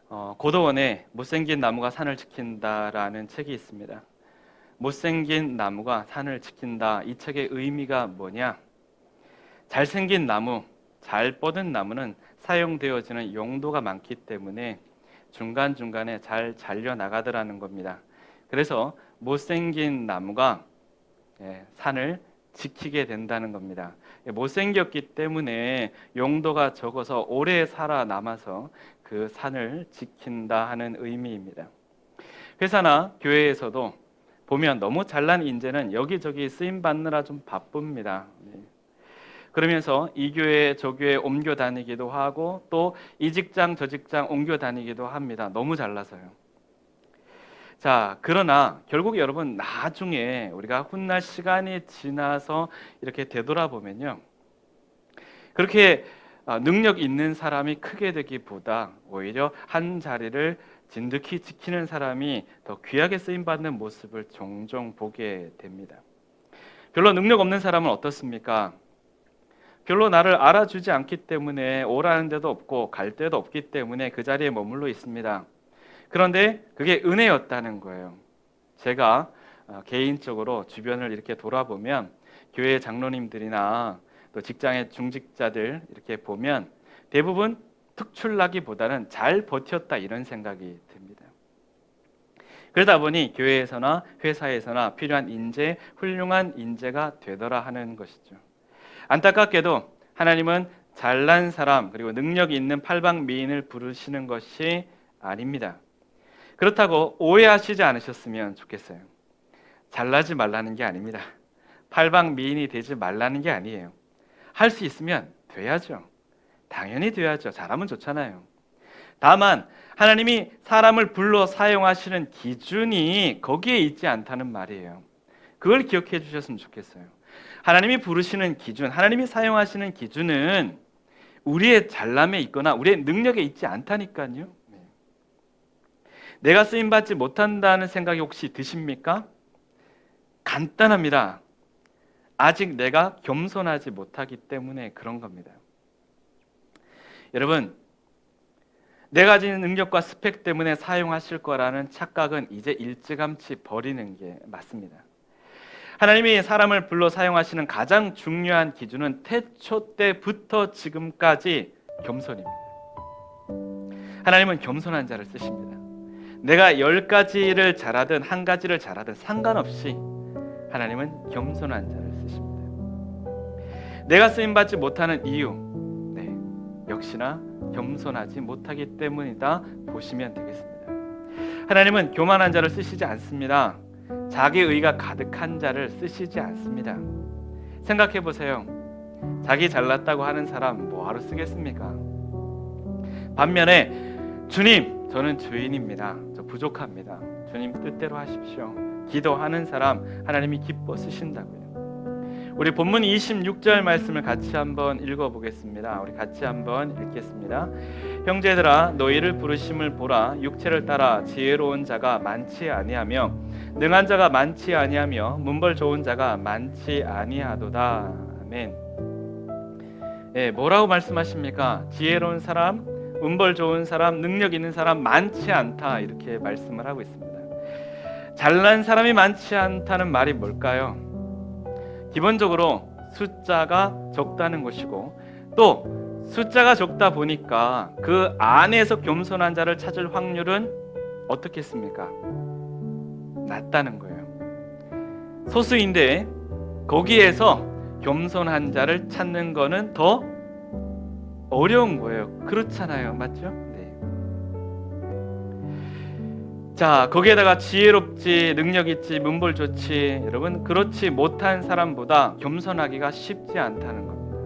고도원에 못생긴 나무가 산을 지킨다라는 책이 있습니다. 못생긴 나무가 산을 지킨다. 이 책의 의미가 뭐냐? 잘생긴 나무, 잘 뻗은 나무는 사용되어지는 용도가 많기 때문에 중간중간에 잘 잘려 나가더라는 겁니다. 그래서 못생긴 나무가 산을 지키게 된다는 겁니다. 못생겼기 때문에 용도가 적어서 오래 살아남아서 그 산을 지킨다 하는 의미입니다. 회사나 교회에서도 보면 너무 잘난 인재는 여기저기 쓰임 받느라 좀 바쁩니다. 그러면서 이 교회 저 교회 옮겨 다니기도 하고 또 이 직장 저 직장 옮겨 다니기도 합니다. 너무 잘나서요. 자, 그러나 결국 여러분 나중에 우리가 훗날 시간이 지나서 이렇게 되돌아보면요, 그렇게 능력 있는 사람이 크게 되기보다 오히려 한 자리를 진득히 지키는 사람이 더 귀하게 쓰임받는 모습을 종종 보게 됩니다. 별로 능력 없는 사람은 어떻습니까? 별로 나를 알아주지 않기 때문에 오라는 데도 없고 갈 데도 없기 때문에 그 자리에 머물러 있습니다. 그런데 그게 은혜였다는 거예요. 제가 개인적으로 주변을 이렇게 돌아보면 교회 장로님들이나 또 직장의 중직자들 이렇게 보면 대부분 특출나기보다는 잘 버텼다 이런 생각이 듭니다. 그러다 보니 교회에서나 회사에서나 필요한 인재, 훌륭한 인재가 되더라 하는 것이죠. 안타깝게도 하나님은 잘난 사람 그리고 능력이 있는 팔방미인을 부르시는 것이 아닙니다. 그렇다고 오해하시지 않으셨으면 좋겠어요. 잘나지 말라는 게 아닙니다. 팔방미인이 되지 말라는 게 아니에요. 할 수 있으면 돼야죠. 당연히 돼야죠. 잘하면 좋잖아요. 다만 하나님이 사람을 불러 사용하시는 기준이 거기에 있지 않다는 말이에요. 그걸 기억해 주셨으면 좋겠어요. 하나님이 부르시는 기준, 하나님이 사용하시는 기준은 우리의 잘남에 있거나 우리의 능력에 있지 않다니까요. 내가 쓰임받지 못한다는 생각이 혹시 드십니까? 간단합니다. 아직 내가 겸손하지 못하기 때문에 그런 겁니다. 여러분, 내가 가진 능력과 스펙 때문에 사용하실 거라는 착각은 이제 일찌감치 버리는 게 맞습니다. 하나님이 사람을 불러 사용하시는 가장 중요한 기준은 태초 때부터 지금까지 겸손입니다. 하나님은 겸손한 자를 쓰십니다. 내가 10가지를 잘하든 한 가지를 잘하든 상관없이 하나님은 겸손한 자를 쓰십니다. 내가 쓰임받지 못하는 이유, 역시나 겸손하지 못하기 때문이다 보시면 되겠습니다. 하나님은 교만한 자를 쓰시지 않습니다. 자기 의가 가득한 자를 쓰시지 않습니다. 생각해 보세요. 자기 잘났다고 하는 사람 뭐하러 쓰겠습니까? 반면에 주님, 저는 죄인입니다. 저 부족합니다. 주님 뜻대로 하십시오. 기도하는 사람 하나님이 기뻐 쓰신다고요. 우리 본문 26절 말씀을 같이 한번 읽어보겠습니다. 우리 같이 한번 읽겠습니다. 형제들아, 너희를 부르심을 보라. 육체를 따라 지혜로운 자가 많지 아니하며 능한 자가 많지 아니하며 문벌 좋은 자가 많지 아니하도다. 아멘. 뭐라고 말씀하십니까? 지혜로운 사람, 문벌 좋은 사람, 능력 있는 사람 많지 않다 이렇게 말씀을 하고 있습니다. 잘난 사람이 많지 않다는 말이 뭘까요? 기본적으로 숫자가 적다는 것이고 또 숫자가 적다 보니까 그 안에서 겸손한 자를 찾을 확률은 어떻겠습니까? 낮다는 거예요. 소수인데 거기에서 겸손한 자를 찾는 거는 더 어려운 거예요. 그렇잖아요. 맞죠? 네. 자, 거기에다가 지혜롭지, 능력 있지, 문벌 좋지, 여러분 그렇지 못한 사람보다 겸손하기가 쉽지 않다는 겁니다.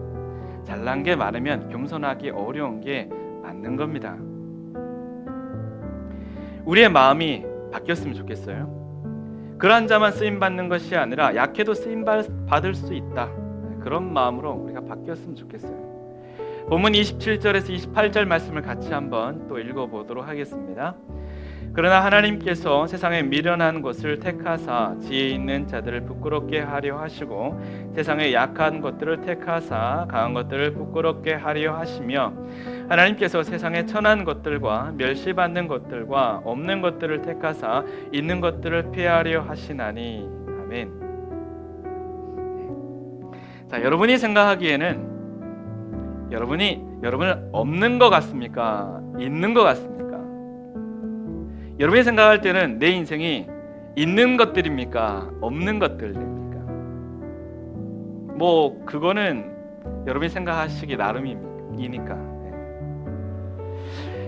잘난 게 많으면 겸손하기 어려운 게 맞는 겁니다. 우리의 마음이 바뀌었으면 좋겠어요. 그러한 자만 쓰임받는 것이 아니라 약해도 쓰임받을 수 있다. 그런 마음으로 우리가 바뀌었으면 좋겠어요. 본문 27절에서 28절 말씀을 같이 한번 또 읽어보도록 하겠습니다. 그러나 하나님께서 세상에 미련한 것을 택하사 지혜 있는 자들을 부끄럽게 하려 하시고 세상에 약한 것들을 택하사 강한 것들을 부끄럽게 하려 하시며 하나님께서 세상에 천한 것들과 멸시받는 것들과 없는 것들을 택하사 있는 것들을 폐하려 하시나니. 아멘. 자, 여러분이 생각하기에는 여러분은 없는 것 같습니까? 있는 것 같습니까? 여러분이 생각할 때는 내 인생이 있는 것들입니까? 없는 것들입니까? 뭐 그거는 여러분이 생각하시기 나름이니까.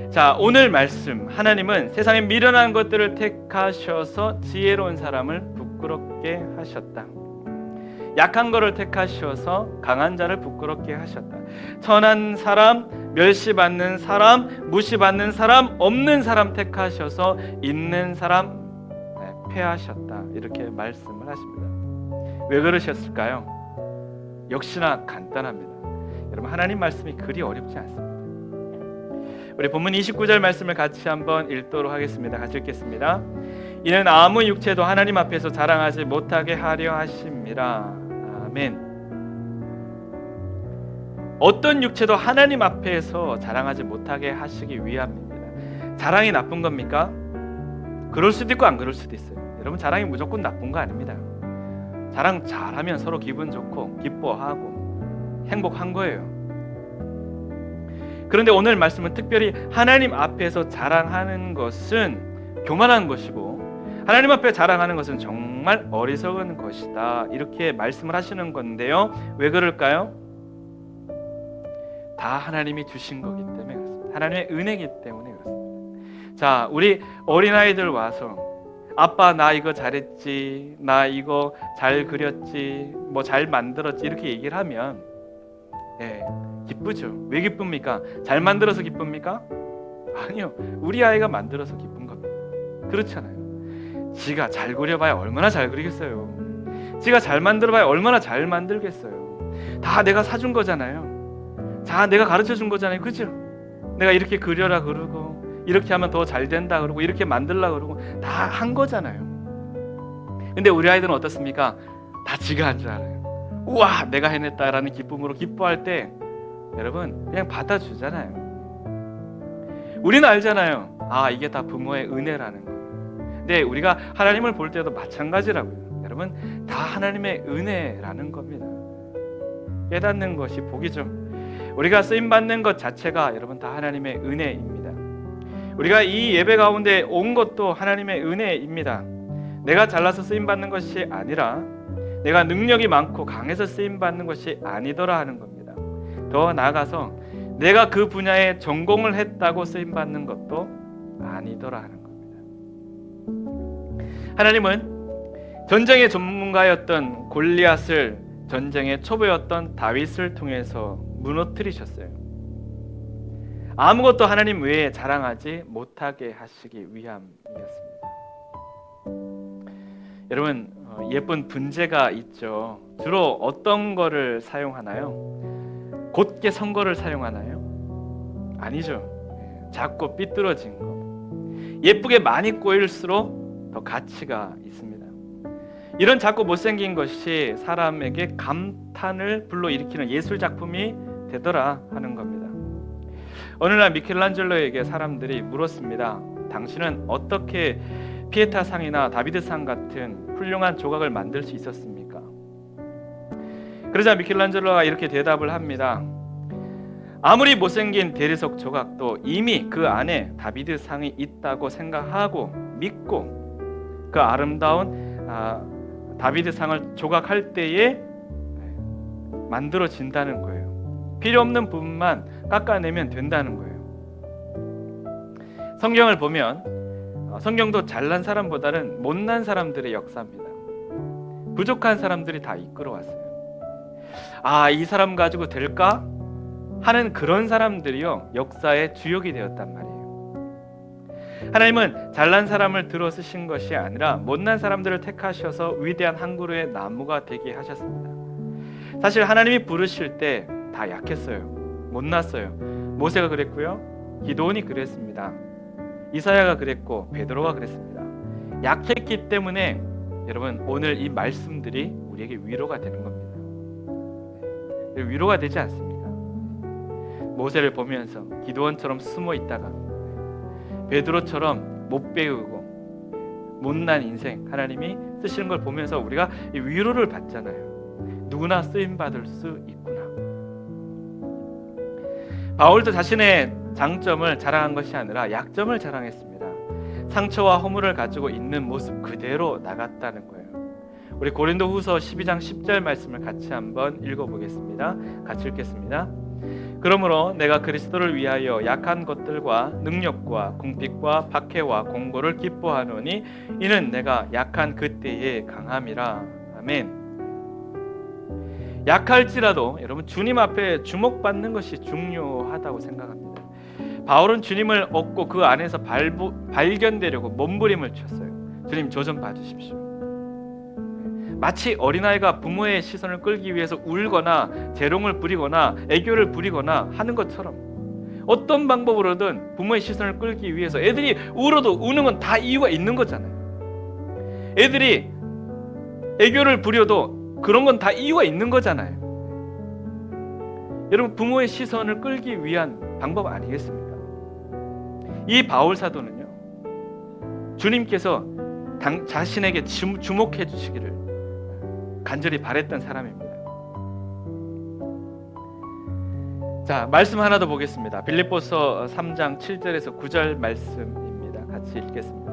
자, 오늘 말씀, 하나님은 세상에 미련한 것들을 택하셔서 지혜로운 사람을 부끄럽게 하셨다. 약한 것을 택하셔서 강한 자를 부끄럽게 하셨다. 천한 사람, 멸시받는 사람, 무시받는 사람, 없는 사람 택하셔서 있는 사람 폐하셨다. 이렇게 말씀을 하십니다. 왜 그러셨을까요? 역시나 간단합니다. 여러분, 하나님 말씀이 그리 어렵지 않습니다. 우리 본문 29절 말씀을 같이 한번 읽도록 하겠습니다. 같이 읽겠습니다. 이는 아무 육체도 하나님 앞에서 자랑하지 못하게 하려 하심이라. 아멘. 어떤 육체도 하나님 앞에서 자랑하지 못하게 하시기 위함입니다. 자랑이 나쁜 겁니까? 그럴 수도 있고 안 그럴 수도 있어요. 여러분, 자랑이 무조건 나쁜 거 아닙니다. 자랑 잘하면 서로 기분 좋고 기뻐하고 행복한 거예요. 그런데 오늘 말씀은 특별히 하나님 앞에서 자랑하는 것은 교만한 것이고 하나님 앞에 자랑하는 것은 정말 어리석은 것이다. 이렇게 말씀을 하시는 건데요. 왜 그럴까요? 다 하나님이 주신 거기 때문에 그렇습니다. 하나님의 은혜이기 때문에 그렇습니다. 자, 우리 어린아이들 와서 아빠 나 이거 잘했지, 나 이거 잘 그렸지, 뭐 잘 만들었지 이렇게 얘기를 하면 기쁘죠. 왜 기쁩니까? 잘 만들어서 기쁩니까? 아니요, 우리 아이가 만들어서 기쁜 겁니다. 그렇잖아요. 지가 잘 그려봐야 얼마나 잘 그리겠어요. 지가 잘 만들어봐야 얼마나 잘 만들겠어요. 다 내가 사준 거잖아요. 다 내가 가르쳐준 거잖아요. 그죠? 내가 이렇게 그려라 그러고 이렇게 하면 더 잘 된다 그러고 이렇게 만들라 그러고 다 한 거잖아요. 근데 우리 아이들은 어떻습니까? 다 지가 한 줄 알아요. 우와, 내가 해냈다라는 기쁨으로 기뻐할 때 여러분 그냥 받아주잖아요. 우리는 알잖아요. 아, 이게 다 부모의 은혜라는 거예요. 근데 우리가 하나님을 볼 때도 마찬가지라고요. 여러분, 다 하나님의 은혜라는 겁니다. 깨닫는 것이 복이죠. 우리가 쓰임받는 것 자체가 여러분 다 하나님의 은혜입니다. 우리가 이 예배 가운데 온 것도 하나님의 은혜입니다. 내가 잘나서 쓰임받는 것이 아니라 내가 능력이 많고 강해서 쓰임받는 것이 아니더라 하는 겁니다. 더 나아가서 내가 그 분야에 전공을 했다고 쓰임받는 것도 아니더라 하는 겁니다. 하나님은 전쟁의 전문가였던 골리앗을 전쟁의 초보였던 다윗을 통해서 무너뜨리셨어요. 아무것도 하나님 외에 자랑하지 못하게 하시기 위함이었습니다. 여러분, 예쁜 분재가 있죠. 주로 어떤 거를 사용하나요? 곧게 선 거를 사용하나요? 아니죠. 작고 삐뚤어진 거. 예쁘게 많이 꼬일수록 더 가치가 있습니다. 이런 작고 못생긴 것이 사람에게 감탄을 불러일으키는 예술 작품이 되더라 하는 겁니다. 어느 날 미켈란젤로에게 사람들이 물었습니다. 당신은 어떻게 피에타 상이나 다비드 상 같은 훌륭한 조각을 만들 수 있었습니까? 그러자 미켈란젤로가 이렇게 대답을 합니다. 아무리 못생긴 대리석 조각도 이미 그 안에 다비드 상이 있다고 생각하고 믿고 그 아름다운 다비드 상을 조각할 때에 만들어진다는 거예요. 필요 없는 부분만 깎아내면 된다는 거예요. 성경을 보면 성경도 잘난 사람보다는 못난 사람들의 역사입니다. 부족한 사람들이 다 이끌어왔어요. 아, 이 사람 가지고 될까? 하는 그런 사람들이요 역사의 주역이 되었단 말이에요. 하나님은 잘난 사람을 들어 쓰신 것이 아니라 못난 사람들을 택하셔서 위대한 한 그루의 나무가 되게 하셨습니다. 사실 하나님이 부르실 때 다 약했어요. 못났어요. 모세가 그랬고요, 기도온이 그랬습니다. 이사야가 그랬고 베드로가 그랬습니다. 약했기 때문에 여러분 오늘 이 말씀들이 우리에게 위로가 되는 겁니다. 위로가 되지 않습니까? 모세를 보면서 기드온처럼 숨어 있다가 베드로처럼 못 배우고 못난 인생 하나님이 쓰시는 걸 보면서 우리가 위로를 받잖아요. 누구나 쓰임 받을 수 있구나. 바울도 자신의 장점을 자랑한 것이 아니라 약점을 자랑했습니다. 상처와 허물을 가지고 있는 모습 그대로 나갔다는 거예요. 우리 고린도후서 12장 10절 말씀을 같이 한번 읽어보겠습니다. 같이 읽겠습니다. 그러므로 내가 그리스도를 위하여 약한 것들과 능력과 궁핍과 박해와 공고를 기뻐하노니 이는 내가 약한 그때의 강함이라. 아멘. 약할지라도 여러분 주님 앞에 주목받는 것이 중요하다고 생각합니다. 바울은 주님을 얻고 그 안에서 발견되려고 몸부림을 쳤어요. 주님 저 좀 봐주십시오. 마치 어린아이가 부모의 시선을 끌기 위해서 울거나 재롱을 부리거나 애교를 부리거나 하는 것처럼 어떤 방법으로든 부모의 시선을 끌기 위해서 애들이 울어도 우는 건 다 이유가 있는 거잖아요. 애들이 애교를 부려도 그런 건 다 이유가 있는 거잖아요. 여러분 부모의 시선을 끌기 위한 방법 아니겠습니까? 이 바울 사도는요 주님께서 자신에게 주목해 주시기를 간절히 바랬던 사람입니다. 자, 말씀 하나 더 보겠습니다. 빌립보서 3장 7절에서 9절 말씀입니다. 같이 읽겠습니다.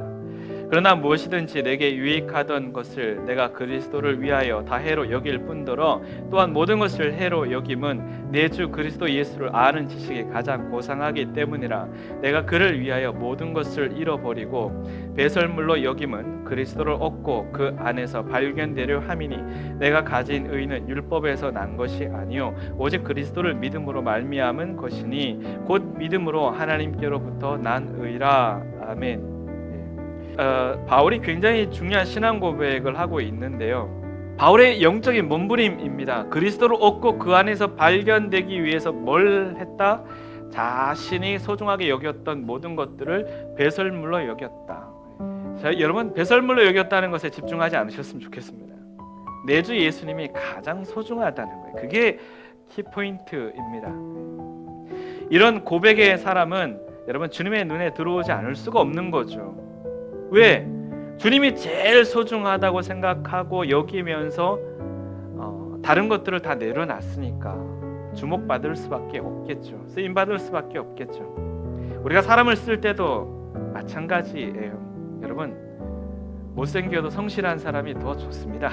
그러나 무엇이든지 내게 유익하던 것을 내가 그리스도를 위하여 다 해로 여길 뿐더러 또한 모든 것을 해로 여김은 내 주 그리스도 예수를 아는 지식이 가장 고상하기 때문이라. 내가 그를 위하여 모든 것을 잃어버리고 배설물로 여김은 그리스도를 얻고 그 안에서 발견되려 함이니 내가 가진 의는 율법에서 난 것이 아니요 오직 그리스도를 믿음으로 말미암은 것이니 곧 믿음으로 하나님께로부터 난 의라. 아멘. 바울이 굉장히 중요한 신앙 고백을 하고 있는데요. 바울의 영적인 몸부림입니다. 그리스도를 얻고 그 안에서 발견되기 위해서 뭘 했다? 자신이 소중하게 여겼던 모든 것들을 배설물로 여겼다. 자, 여러분 배설물로 여겼다는 것에 집중하지 않으셨으면 좋겠습니다. 내 주 예수님이 가장 소중하다는 거예요. 그게 키포인트입니다. 이런 고백의 사람은 여러분 주님의 눈에 들어오지 않을 수가 없는 거죠. 왜? 주님이 제일 소중하다고 생각하고 여기면서 다른 것들을 다 내려놨으니까 주목받을 수밖에 없겠죠. 쓰임받을 수밖에 없겠죠. 우리가 사람을 쓸 때도 마찬가지예요. 여러분 못생겨도 성실한 사람이 더 좋습니다.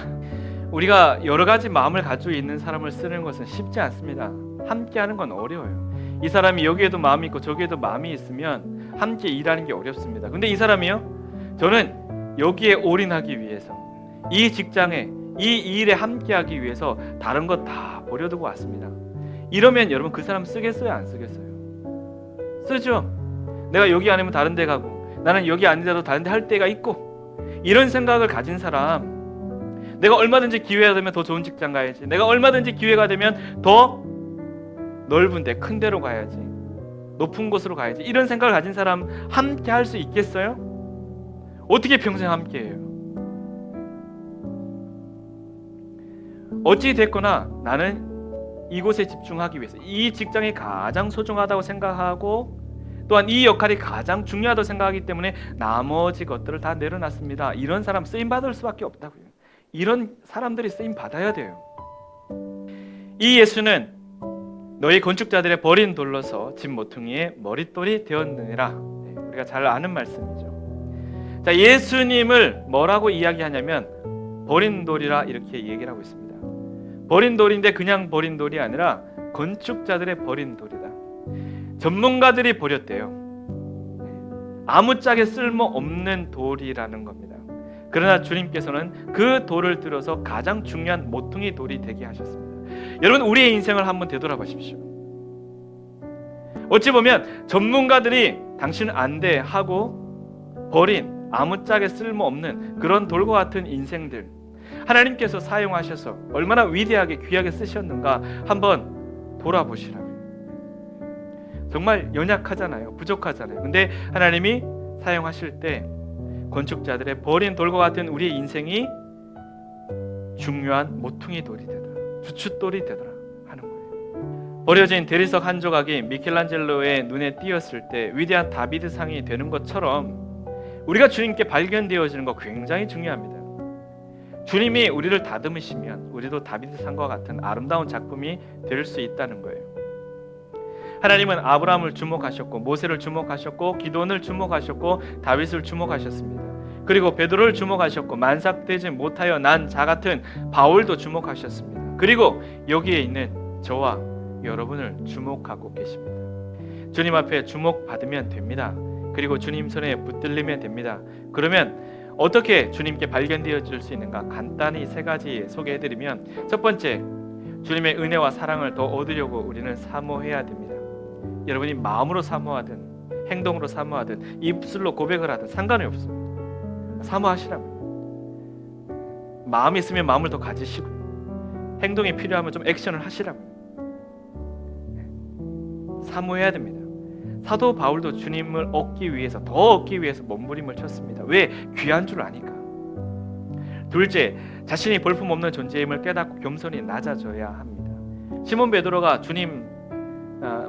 우리가 여러 가지 마음을 가지고 있는 사람을 쓰는 것은 쉽지 않습니다. 함께 하는 건 어려워요. 이 사람이 여기에도 마음이 있고 저기에도 마음이 있으면 함께 일하는 게 어렵습니다. 근데 이 사람이요? 저는 여기에 올인하기 위해서 이 직장에 이 일에 함께하기 위해서 다른 것 다 버려두고 왔습니다. 이러면 여러분 그 사람 쓰겠어요? 안 쓰겠어요? 쓰죠. 내가 여기 아니면 다른 데 가고 나는 여기 아니더라도 다른 데 할 때가 있고 이런 생각을 가진 사람 내가 얼마든지 기회가 되면 더 좋은 직장 가야지 내가 얼마든지 기회가 되면 더 넓은 데 큰 데로 가야지 높은 곳으로 가야지 이런 생각을 가진 사람 함께 할 수 있겠어요? 어떻게 평생 함께해요? 어찌 됐거나 나는 이곳에 집중하기 위해서 이 직장이 가장 소중하다고 생각하고 또한 이 역할이 가장 중요하다고 생각하기 때문에 나머지 것들을 다 내려놨습니다. 이런 사람 쓰임받을 수밖에 없다고요. 이런 사람들이 쓰임받아야 돼요. 이 예수는 너희 건축자들의 버린 돌로서 집 모퉁이의 머릿돌이 되었느니라. 우리가 잘 아는 말씀이죠. 자, 예수님을 뭐라고 이야기하냐면 버린 돌이라 이렇게 얘기를 하고 있습니다. 버린 돌인데 그냥 버린 돌이 아니라 건축자들의 버린 돌이다. 전문가들이 버렸대요. 아무짝에 쓸모없는 돌이라는 겁니다. 그러나 주님께서는 그 돌을 들어서 가장 중요한 모퉁이 돌이 되게 하셨습니다. 여러분 우리의 인생을 한번 되돌아보십시오. 어찌 보면 전문가들이 당신은 안 돼 하고 버린 아무짝에 쓸모없는 그런 돌과 같은 인생들 하나님께서 사용하셔서 얼마나 위대하게 귀하게 쓰셨는가 한번 돌아보시라고요. 정말 연약하잖아요. 부족하잖아요. 근데 하나님이 사용하실 때 건축자들의 버린 돌과 같은 우리의 인생이 중요한 모퉁이 돌이 되더라, 주춧돌이 되더라 하는 거예요. 버려진 대리석 한 조각이 미켈란젤로의 눈에 띄었을 때 위대한 다비드상이 되는 것처럼 우리가 주님께 발견되어지는 거 굉장히 중요합니다. 주님이 우리를 다듬으시면 우리도 다비드상과 같은 아름다운 작품이 될 수 있다는 거예요. 하나님은 아브라함을 주목하셨고 모세를 주목하셨고 기도원을 주목하셨고 다윗을 주목하셨습니다. 그리고 베드로를 주목하셨고 만삭되지 못하여 난 자 같은 바울도 주목하셨습니다. 그리고 여기에 있는 저와 여러분을 주목하고 계십니다. 주님 앞에 주목받으면 됩니다. 그리고 주님 손에 붙들리면 됩니다. 그러면 어떻게 주님께 발견되어질 수 있는가 간단히 3가지 소개해드리면, 첫 번째, 주님의 은혜와 사랑을 더 얻으려고 우리는 사모해야 됩니다. 여러분이 마음으로 사모하든 행동으로 사모하든 입술로 고백을 하든 상관이 없어요. 사모하시라고요. 마음이 있으면 마음을 더 가지시고 행동이 필요하면 좀 액션을 하시라고요. 사모해야 됩니다. 사도 바울도 주님을 얻기 위해서, 더 얻기 위해서 몸부림을 쳤습니다. 왜? 귀한 줄 아니까. 둘째, 자신이 볼품없는 존재임을 깨닫고 겸손히 낮아져야 합니다. 시몬 베드로가 주님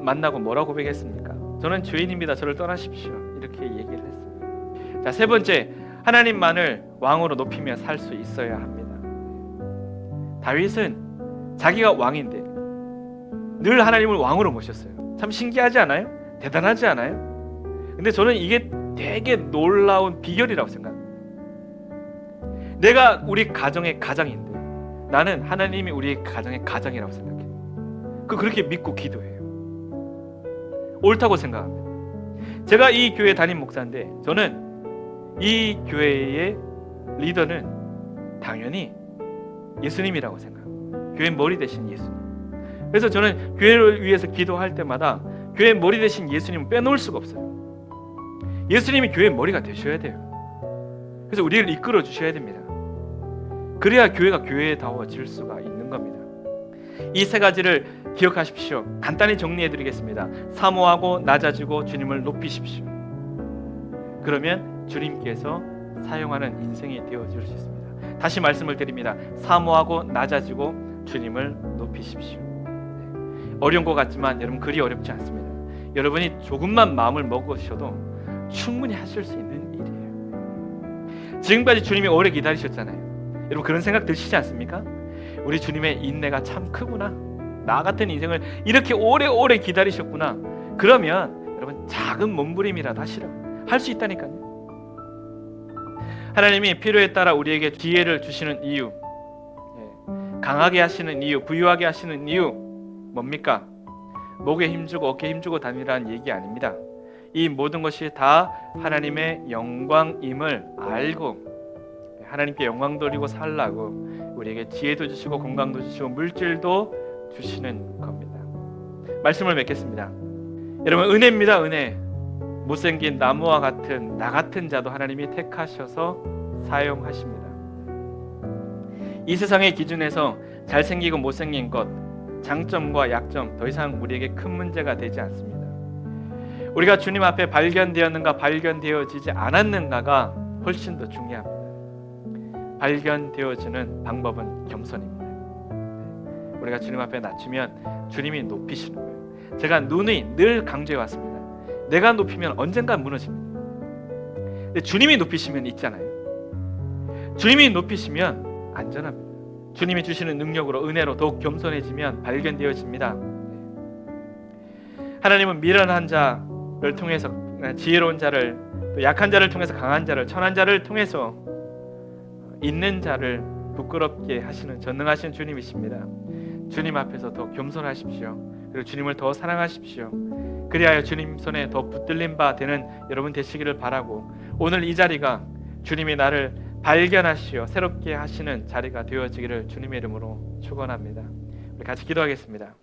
만나고 뭐라고 고백했습니까? 저는 죄인입니다. 저를 떠나십시오. 이렇게 얘기를 했어요. 자, 세 번째, 하나님만을 왕으로 높이며 살 수 있어야 합니다. 다윗은 자기가 왕인데 늘 하나님을 왕으로 모셨어요. 참 신기하지 않아요? 대단하지 않아요? 근데 저는 이게 되게 놀라운 비결이라고 생각합니다. 내가 우리 가정의 가장인데 나는 하나님이 우리 가정의 가장이라고 생각해요. 그렇게 믿고 기도해요. 옳다고 생각합니다. 제가 이 교회 담임 목사인데 저는 이 교회의 리더는 당연히 예수님이라고 생각합니다. 교회 머리 대신 예수님. 그래서 저는 교회를 위해서 기도할 때마다 교회 머리 대신 예수님을 빼놓을 수가 없어요. 예수님이 교회 머리가 되셔야 돼요. 그래서 우리를 이끌어 주셔야 됩니다. 그래야 교회가 교회다워질 수가 있는 겁니다. 이 3가지를 기억하십시오. 간단히 정리해 드리겠습니다. 사모하고 낮아지고 주님을 높이십시오. 그러면 주님께서 사용하는 인생이 되어질 수 있습니다. 다시 말씀을 드립니다. 사모하고 낮아지고 주님을 높이십시오. 어려운 것 같지만 여러분 그리 어렵지 않습니다. 여러분이 조금만 마음을 먹으셔도 충분히 하실 수 있는 일이에요. 지금까지 주님이 오래 기다리셨잖아요. 여러분 그런 생각 드시지 않습니까? 우리 주님의 인내가 참 크구나. 나 같은 인생을 이렇게 오래오래 기다리셨구나. 그러면 여러분 작은 몸부림이라도 하시라고. 할 수 있다니까요. 하나님이 필요에 따라 우리에게 기회를 주시는 이유, 강하게 하시는 이유, 부유하게 하시는 이유 뭡니까? 목에 힘주고 어깨에 힘주고 다니라는 얘기 아닙니다. 이 모든 것이 다 하나님의 영광임을 알고 하나님께 영광 돌리고 살라고 우리에게 지혜도 주시고 건강도 주시고 물질도 주시는 겁니다. 말씀을 맺겠습니다. 여러분 은혜입니다. 은혜. 못생긴 나무와 같은 나 같은 자도 하나님이 택하셔서 사용하십니다. 이 세상의 기준에서 잘생기고 못생긴 것, 장점과 약점 더 이상 우리에게 큰 문제가 되지 않습니다. 우리가 주님 앞에 발견되었는가 발견되어지지 않았는가가 훨씬 더 중요합니다. 발견되어지는 방법은 겸손입니다. 우리가 주님 앞에 낮추면 주님이 높이시는 거예요. 제가 누누이 늘 강조해 왔습니다. 내가 높이면 언젠가 무너집니다. 근데 주님이 높이시면 있잖아요. 주님이 높이시면 안전합니다. 주님이 주시는 능력으로 은혜로 더욱 겸손해지면 발견되어집니다. 하나님은 미련한 자를 통해서 지혜로운 자를, 또 약한 자를 통해서 강한 자를, 천한 자를 통해서 있는 자를 부끄럽게 하시는 전능하신 주님이십니다. 주님 앞에서 더 겸손하십시오. 그리고 주님을 더 사랑하십시오. 그리하여 주님 손에 더 붙들린 바 되는 여러분 되시기를 바라고, 오늘 이 자리가 주님이 나를 발견하시어 새롭게 하시는 자리가 되어지기를 주님의 이름으로 축원합니다. 우리 같이 기도하겠습니다.